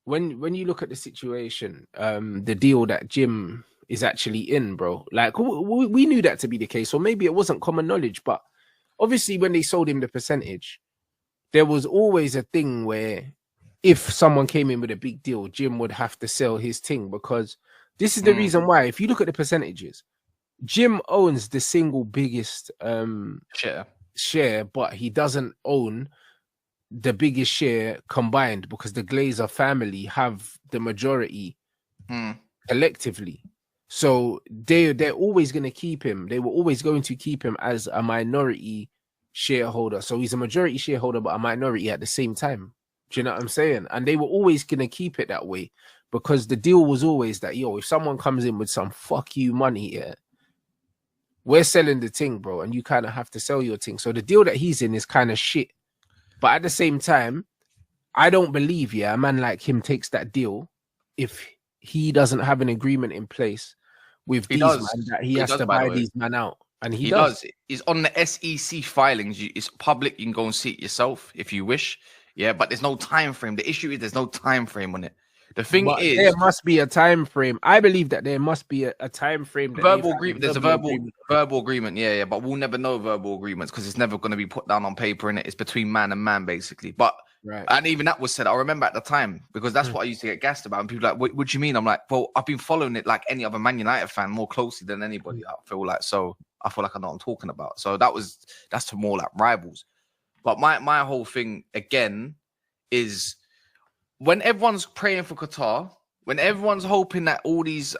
when you look at the situation, the deal that Jim is actually in, bro, like we knew that to be the case, or maybe it wasn't common knowledge, but obviously when they sold him the percentage, there was always a thing where if someone came in with a big deal, Jim would have to sell his thing, because this is the reason why. If you look at the percentages, Jim owns the single biggest share, but he doesn't own the biggest share combined, because the Glazer family have the majority collectively. So they're always going to keep him. They were always going to keep him as a minority shareholder. So he's a majority shareholder, but a minority at the same time. Do you know what I'm saying? And they were always going to keep it that way, because the deal was always that, yo, if someone comes in with some fuck you money here, we're selling the thing, bro, and you kind of have to sell your thing. So the deal that he's in is kind of shit. But at the same time, I don't believe, a man like him takes that deal if he doesn't have an agreement in place with these man that he has to buy these man out. And he does. It's on the SEC filings. It's public. You can go and see it yourself if you wish. Yeah, but there's no time frame. The issue is there's no time frame on it. The thing is, there must be a time frame. I believe that there must be a time frame. Verbal agreement. There's a verbal agreement. Yeah. But we'll never know verbal agreements because it's never going to be put down on paper. And it's between man and man, basically. But and even that was said. I remember at the time, because that's what I used to get gassed about. And people were like, what do you mean? I'm like, well, I've been following it like any other Man United fan more closely than anybody. I feel like I know what I'm talking about. So that's to more like rivals. But my whole thing again is, when everyone's praying for Qatar, when everyone's hoping that all these,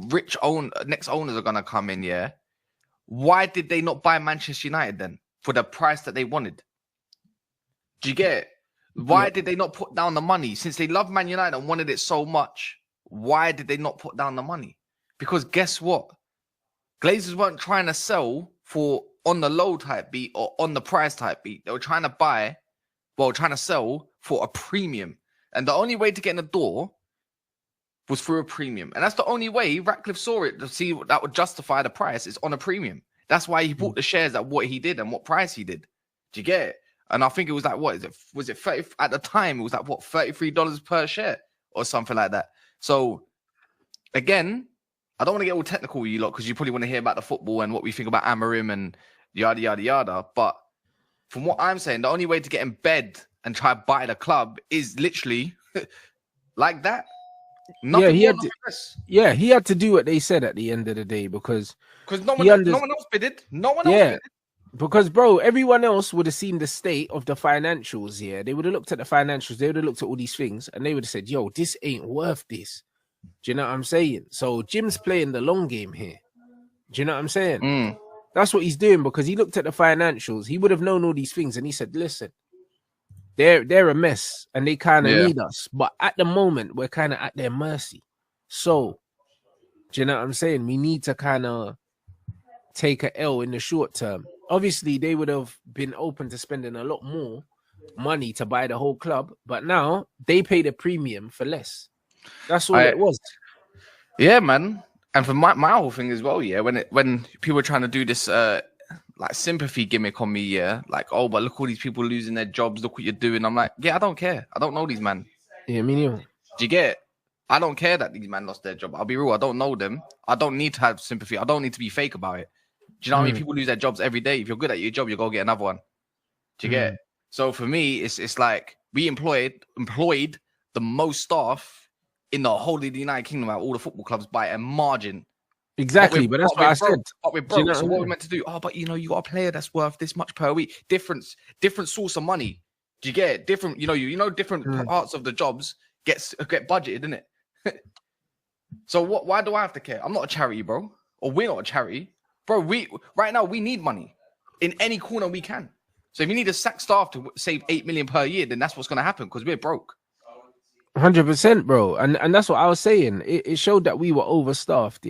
rich next owners are going to come in, why did they not buy Manchester United then for the price that they wanted? Do you get it? Why did they not put down the money? Since they love Man United and wanted it so much, why did they not put down the money? Because guess what? Glazers weren't trying to sell for on the low type beat or on the price type beat. They were trying to sell for a premium. And the only way to get in the door was through a premium. And that's the only way Ratcliffe saw it to see that would justify the price is on a premium. That's why he bought the shares at what he did and what price he did. Do you get it? And I think it was like, was it 30, at the time, it was like, $33 per share or something like that. So again, I don't want to get all technical with you lot because you probably want to hear about the football and what we think about Amarim and yada, yada, yada. But from what I'm saying, the only way to get in bed and try to buy the club is literally like that. He had to do what they said at the end of the day, because no one else bidded. No one else bidded. Because, bro, everyone else would have seen the state of the financials. They would have looked at the financials. They would have looked at all these things, and they would have said, "Yo, this ain't worth this." Do you know what I'm saying? So Jim's playing the long game here. Do you know what I'm saying? That's what he's doing, because he looked at the financials. He would have known all these things, and he said, "Listen, they're a mess, and they kind of need us. But at the moment, we're kind of at their mercy. So, do you know what I'm saying? We need to kind of take a L in the short term." Obviously, they would have been open to spending a lot more money to buy the whole club, but now they paid a premium for less. That's all it was. Yeah, man. And for my whole thing as well, when people were trying to do this like sympathy gimmick on me, like, oh, but look all these people losing their jobs, look what you're doing. I'm like, I don't care. I don't know these man. Yeah, me neither. Do you get it? I don't care that these men lost their job. I'll be real. I don't know them. I don't need to have sympathy. I don't need to be fake about it. Do you know what I mean? People lose their jobs every day. If you're good at your job, you go get another one. Do you get it? So for me, it's like we employed the most staff in the whole of the United Kingdom out all the football clubs by a margin. Exactly, but that's what I said. But we're broke. So what we're meant to do? Oh, but you got a player that's worth this much per week. Different source of money. Do you get it? Different, different parts of the jobs get budgeted, isn't it? So why do I have to care? I'm not a charity, bro. Or we're not a charity. Bro, right now we need money in any corner we can. So if you need to sack staff to save 8 million per year, then that's what's going to happen because we're broke. 100%, bro. And that's what I was saying. It showed that we were overstaffed,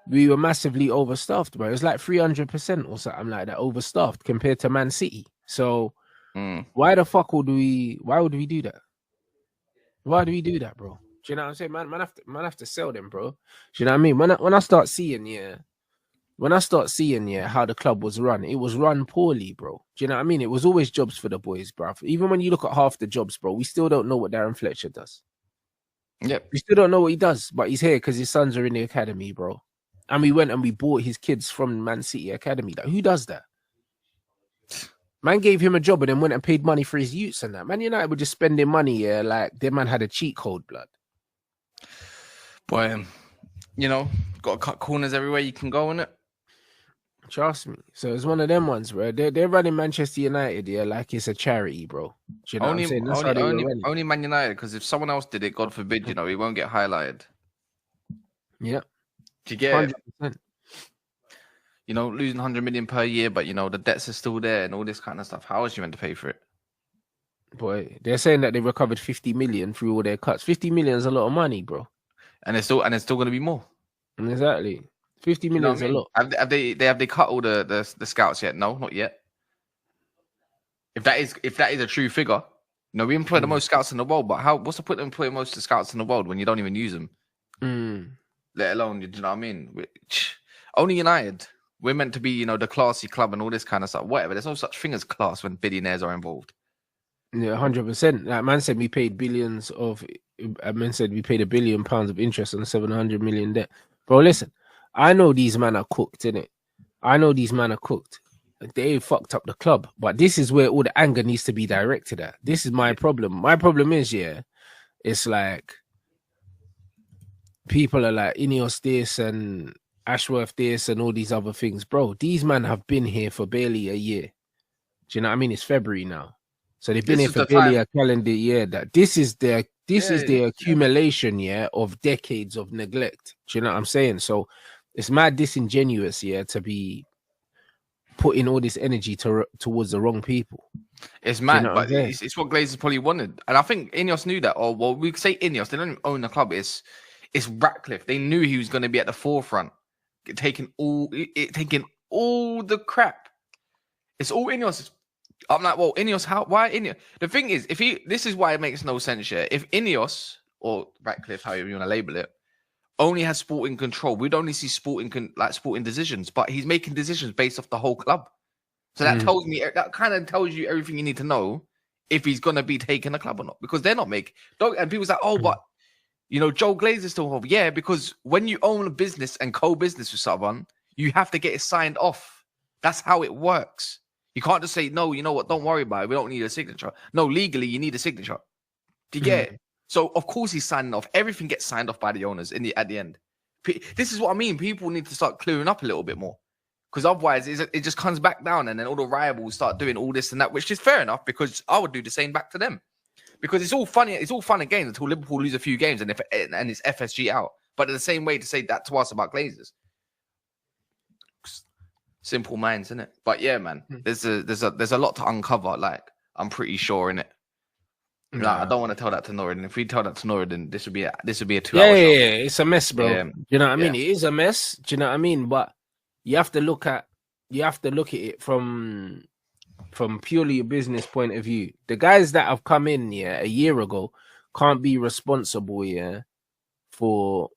We were massively overstaffed, bro. It was like 300% or something like that, overstaffed compared to Man City. So why the fuck why would we do that? Why do we do that, bro? Do you know what I'm saying? Man have to sell them, bro. Do you know what I mean? When I start seeing, when I start seeing how the club was run, it was run poorly, bro. Do you know what I mean? It was always jobs for the boys, bro. Even when you look at half the jobs, bro, we still don't know what Darren Fletcher does. Yep. We still don't know what he does, but he's here because his sons are in the academy, bro. And we went and we bought his kids from Man City Academy. Like, who does that? Man gave him a job and then went and paid money for his youths and that. Man United were just spending money, like their man had a cheat code, blood. Boy, you know, got to cut corners everywhere you can go, innit? Trust me. So it's one of them ones, bro. They're running Manchester United, like it's a charity, bro. Do you know what I'm saying? That's only Man United, because if someone else did it, God forbid, you know, he won't get highlighted. Yeah. Do you get 100%. It? You know, losing 100 million per year, but you know the debts are still there and all this kind of stuff. How else you meant to pay for it? Boy, they're saying that they recovered 50 million through all their cuts. 50 million is a lot of money, bro. And it's still going to be more. Exactly. 50 million is a lot. Have they cut all the scouts yet? No, not yet. If that is a true figure, you know, we employ the most scouts in the world, but what's the point of employing most of the scouts in the world when you don't even use them? Let alone, do you know what I mean? Only United. We're meant to be, you know, the classy club and all this kind of stuff. Whatever. There's no such thing as class when billionaires are involved. Yeah, 100%. Like man said, we paid billions of. Man said we paid £1 billion of interest on 700 million debt. Bro, listen, I know these men are cooked, innit? I know these men are cooked. They fucked up the club, but this is where all the anger needs to be directed at. This is my problem. My problem is, it's like people are like Ineos this and Ashworth this and all these other things. Bro, these men have been here for barely a year. Do you know what I mean? It's February now. So they've been here for barely a calendar year. That this is their accumulation, of decades of neglect. Do you know what I'm saying? So it's mad disingenuous, to be putting all this energy towards the wrong people. It's mad, but it's what Glazer probably wanted. And I think Ineos knew that. Or, well, we could say Ineos, they don't even own the club. It's Ratcliffe. They knew he was going to be at the forefront, taking all the crap. It's all Ineos. I'm like, well, Ineos, why Ineos? The thing is, this is why it makes no sense here. If Ineos, or Ratcliffe, however you want to label it, only has sporting control, we'd only see sporting decisions, but he's making decisions based off the whole club. So that kind of tells you everything you need to know if he's going to be taking the club or not, because they're not and people's like, oh, but you know, Joe Glazer still home. Yeah, because when you own a business and co-business with someone, you have to get it signed off. That's how it works. You can't just say, no, you know what, don't worry about it. We don't need a signature. No, legally, you need a signature. Do you get it? So, of course, he's signing off. Everything gets signed off by the owners at the end. This is what I mean. People need to start clearing up a little bit more. Because otherwise, it just comes back down and then all the rivals start doing all this and that, which is fair enough because I would do the same back to them. Because it's all funny. It's all fun and games until Liverpool lose a few games and it's FSG out. But in the same way to say that to us about Glazers. Simple minds, isn't it? But yeah, man, there's a lot to uncover. Like I'm pretty sure in it. Like, I don't want to tell that to Norridin. If we tell that to Norridin, this would be a 2-hour show. Yeah, it's a mess, bro. Do you know what I mean? It is a mess. Do you know what I mean? But you have to look at it from purely a business point of view. The guys that have come in a year ago can't be responsible for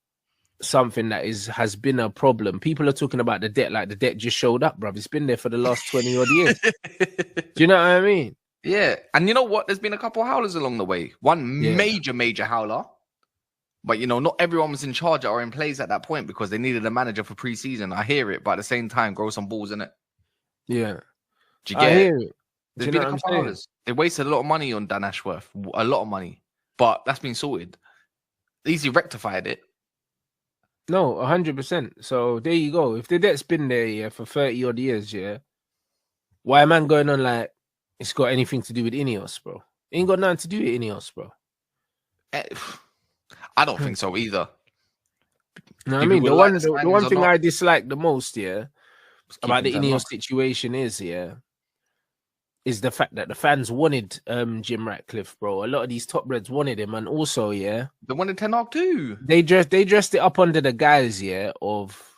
something that has been a problem. People are talking about the debt like the debt just showed up, bruv. It's been there for the last 20 odd years. Do you know what I mean? Yeah. And you know what? There's been a couple of howlers along the way. One major howler. But, you know, not everyone was in charge or in place at that point because they needed a manager for pre-season. I hear it, but at the same time, grow some balls in it. Yeah. Do you get I hear it? There's been a couple of howlers. They wasted a lot of money on Dan Ashworth. A lot of money. But that's been sorted. Easily rectified it. No, 100%. So there you go. If the debt's been there for 30 odd years, why am I going on like it's got anything to do with Ineos, bro? It ain't got nothing to do with Ineos, bro. I don't think so either. No, I mean the one thing I dislike the most, about the Ineos situation is the fact that the fans wanted Jim Ratcliffe, bro. A lot of these top reds wanted him, and also they wanted Ten Hag too. They dressed it up under the guise of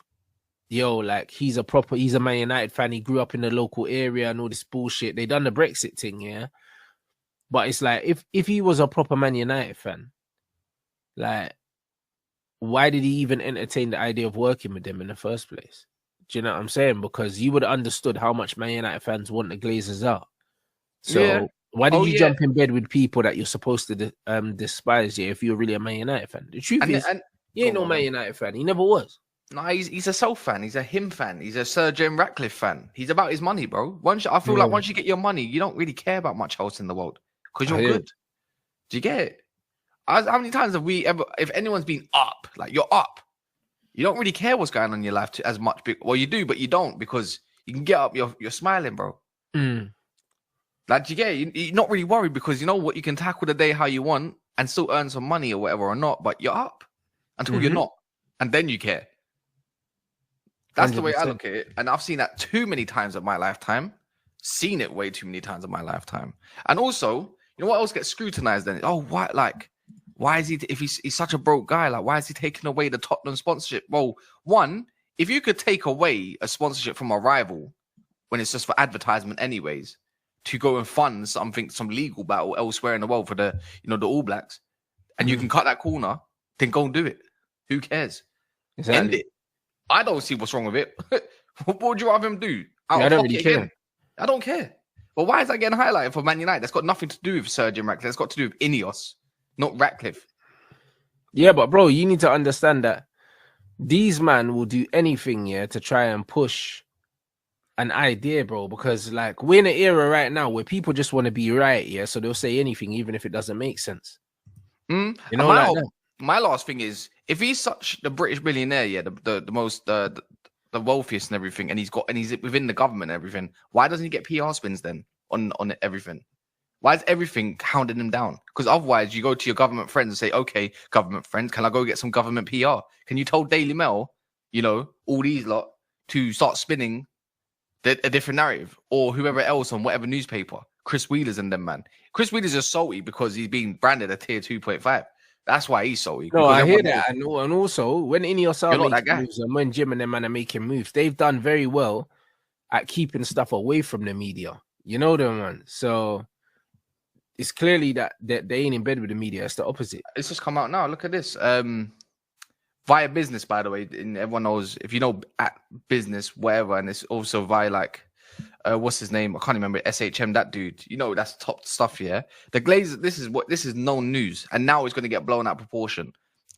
like he's a Man United fan. He grew up in the local area and all this bullshit. They done the Brexit thing, but it's like if he was a proper Man United fan, like why did he even entertain the idea of working with them in the first place? Do you know what I'm saying? Because you would have understood how much Man United fans want the Glazers out. So Yeah. why did you jump in bed with people that you're supposed to despise if you're really a Man United fan? The truth is, he ain't no Man United fan. He never was. No, he's a self fan. He's a him fan. He's a Sir Jim Ratcliffe fan. He's about his money, bro. I feel like once you get your money, you don't really care about much else in the world because you're good. Do you get it? How many times have we ever, if anyone's been up, like you're up, you don't really care what's going on in your life as much. Well, you do, but you don't because you can get up, you're smiling, bro. Like, you get it? You're not really worried because you know what, you can tackle the day how you want and still earn some money or whatever or not, but you're up until you're not. And then you care. That's 100%. The way I look at it. And I've seen that too many times in my lifetime. Seen it way too many times in my lifetime. And also, you know what else gets scrutinized then? Oh, why is he, if he's such a broke guy, like, why is he taking away the Tottenham sponsorship? Well, one, if you could take away a sponsorship from a rival when it's just for advertisement anyways, to go and fund something, some legal battle elsewhere in the world for the, you know, the All Blacks, and you can cut that corner, then go and do it. Who cares? Exactly. End it. I don't see what's wrong with it. What would you rather him do? I don't really care. Again? I don't care. But why is that getting highlighted for Man United? That's got nothing to do with Sir Jim Ratcliffe. That's got to do with Ineos, not Ratcliffe. Yeah, but bro, you need to understand that these men will do anything, to try and push an idea, bro, because like we're in an era right now where people just want to be right, so they'll say anything even if it doesn't make sense. You know, my last thing is, if he's such the British billionaire, the most the wealthiest and everything, and he's within the government and everything, why doesn't he get PR spins then on everything? Why is everything hounding him down? Because otherwise you go to your government friends and say, okay, government friends, can I go get some government PR? Can you tell Daily Mail, you know, all these lot to start spinning a different narrative, or whoever else on whatever newspaper? Chris Wheeler's and them, man. Chris Wheeler's just salty because he's being branded a tier 2.5. That's why he's salty. No, I hear that. And also, when Ineos are making moves and when Jim and them man are making moves, they've done very well at keeping stuff away from the media. You know them, man. So it's clearly that they ain't in bed with the media. It's the opposite. It's just come out now. Look at this. Via Business, by the way, and everyone knows, if you know at Business, whatever, and it's also via like, what's his name? I can't remember. SHM, that dude. You know, that's top stuff, yeah? The Glazer, this is known news, and now it's going to get blown out of proportion.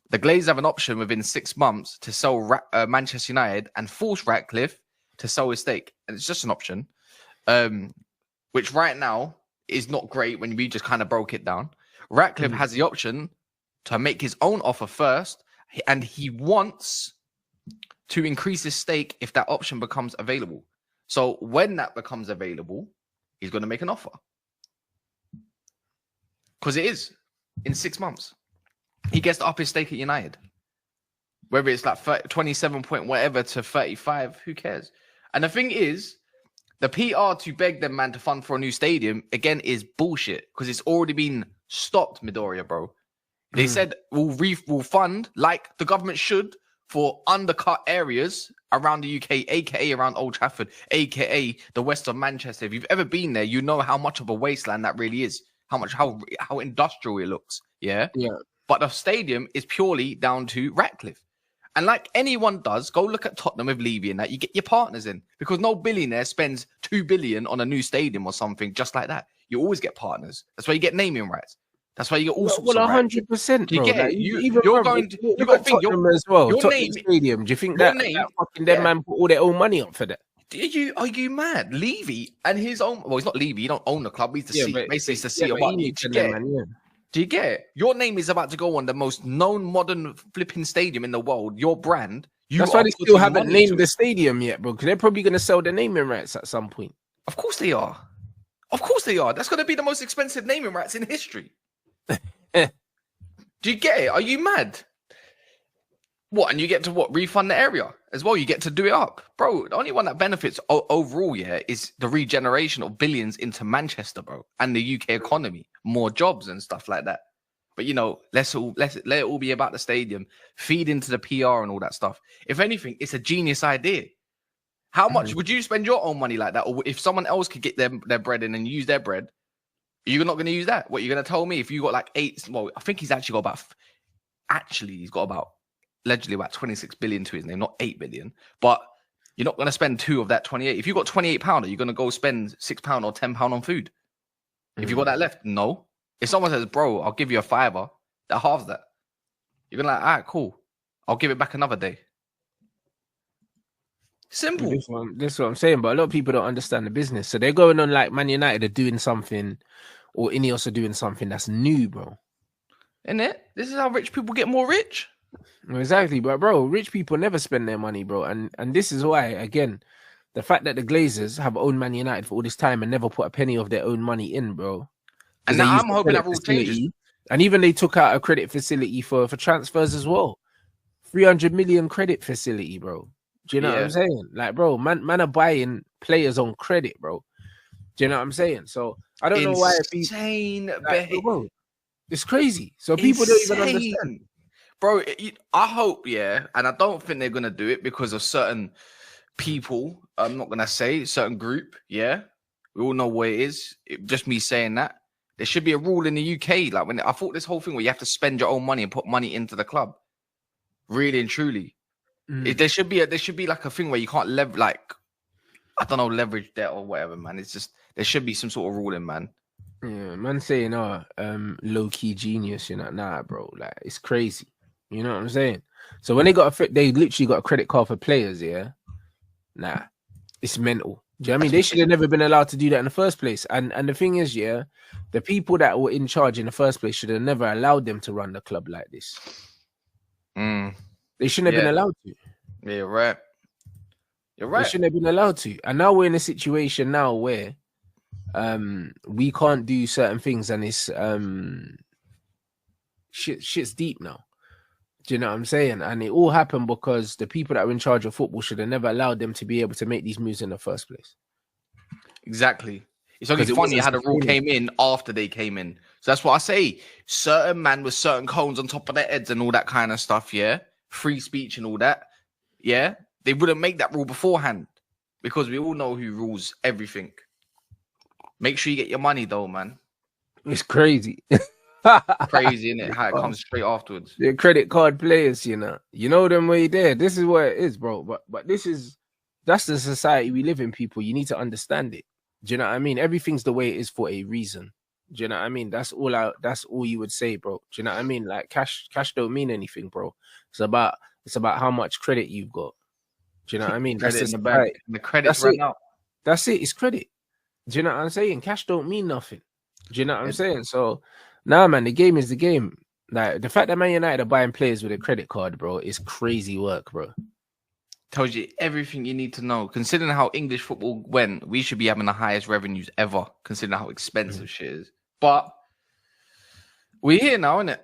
The Glazers have an option within 6 months to sell Manchester United and force Ratcliffe to sell his stake. And it's just an option, which right now is not great when we just kind of broke it down. Ratcliffe has the option to make his own offer first, and he wants to increase his stake if that option becomes available. So when that becomes available, he's going to make an offer. Because it is in 6 months. He gets to up his stake at United. Whether it's like 27 point whatever to 35, who cares? And the thing is, the PR to beg them, man, to fund for a new stadium, again, is bullshit. Because it's already been stopped, Midoriya, bro. They said we'll fund, like the government should, for undercut areas around the UK, aka around Old Trafford, aka the west of Manchester. If you've ever been there, you know how much of a wasteland that really is. How industrial it looks. Yeah. But the stadium is purely down to Ratcliffe. And like anyone does, go look at Tottenham with Levy and that. You get your partners in, because no billionaire spends 2 billion on a new stadium or something just like that. You always get partners. That's why you get naming rights. That's why you get all sorts of 100%. You get it. You're going to think Tottenham as well. Tottenham Stadium. Do you think that fucking dead man put all their own money up for that? Are you mad? Levy and his own. Well, he's not Levy. He don't own the club. He's the CEO. Basically, he's the CEO. Do you get it? Your name is about to go on the most known modern flipping stadium in the world. Your brand. That's why they still haven't named the stadium yet, bro. Because they're probably going to sell the naming rights at some point. Of course they are. Of course they are. That's going to be the most expensive naming rights in history. Do you get it? Are you mad? What? And you get to refund the area as well. You get to do it up, bro. The only one that benefits overall, is the regeneration of billions into Manchester, bro, and the UK economy, more jobs and stuff like that. But you know, let it all be about the stadium, feed into the PR and all that stuff. If anything, it's a genius idea. How much would you spend your own money like that? Or if someone else could get their bread in and use their bread, you're not going to use that? What, you're going to tell me if you got like 8? Well, I think he's actually got about. Actually, he's got allegedly about 26 billion to his name, not 8 billion. But You're not going to spend 2 of that 28. If you got £28, you're going to go spend £6 or £10 on food. If you got that left, no. If someone says, bro, I'll give you a £5, that halves that. You're going to like, all right, cool. I'll give it back another day. Simple. This is what I'm saying, but a lot of people don't understand the business. So they're going on like Man United are doing something, or Ineos are doing something that's new, bro. Isn't it? This is how rich people get more rich. Exactly, but bro, rich people never spend their money, bro. And this is why, again, the fact that the Glazers have owned Man United for all this time and never put a penny of their own money in, bro. And now I'm hoping that rule changes. And even they took out a credit facility for transfers as well. 300 million credit facility, bro. Do you know what I'm saying? Like, bro, man are buying players on credit, bro. Do you know what I'm saying? So I don't know why insane, bro. It's crazy. So people don't even understand. Bro, I hope, and I don't think they're gonna do it because of certain people. I'm not gonna say certain group, we all know what it is. Just me saying that. There should be a rule in the UK, like when I thought this whole thing where you have to spend your own money and put money into the club. Really and truly. There should be like a thing where you can't leverage debt or whatever, man. It's just there should be some sort of ruling, man. Yeah, man saying low key genius, nah, bro, like it's crazy. You know what I'm saying? So when they literally got a credit card for players, nah, it's mental. Do you know what I mean? They should have never been allowed to do that in the first place. And the thing is, the people that were in charge in the first place should have never allowed them to run the club like this. They shouldn't have been allowed to. Yeah, you're right. You're right. They shouldn't have been allowed to. And now we're in a situation now where we can't do certain things, and it's shit's deep now. Do you know what I'm saying? And it all happened because the people that were in charge of football should have never allowed them to be able to make these moves in the first place. Exactly. It's only funny how the rule came in after they came in. So that's what I say. Certain man with certain cones on top of their heads and all that kind of stuff, free speech and all that, they wouldn't make that rule beforehand because we all know who rules everything. Make sure you get your money though, man. It's crazy. Crazy, innit? How it comes straight afterwards. The credit card players, you know them way there. This is what it is, bro. But that's the society we live in, people. You need to understand it. Do you know what I mean? Everything's the way it is for a reason. Do you know what I mean? That's all you would say, bro. Do you know what I mean? Like cash don't mean anything, bro. It's about how much credit you've got. Do you know what I mean? That's in the bank. The credit's run out. That's it. It's credit. Do you know what I'm saying? Cash don't mean nothing. Do you know what I'm saying? So nah, man, the game is the game. Like the fact that Man United are buying players with a credit card, bro, is crazy work, bro. Tells you everything you need to know. Considering how English football went, we should be having the highest revenues ever, considering how expensive shit is. But we're here now, innit?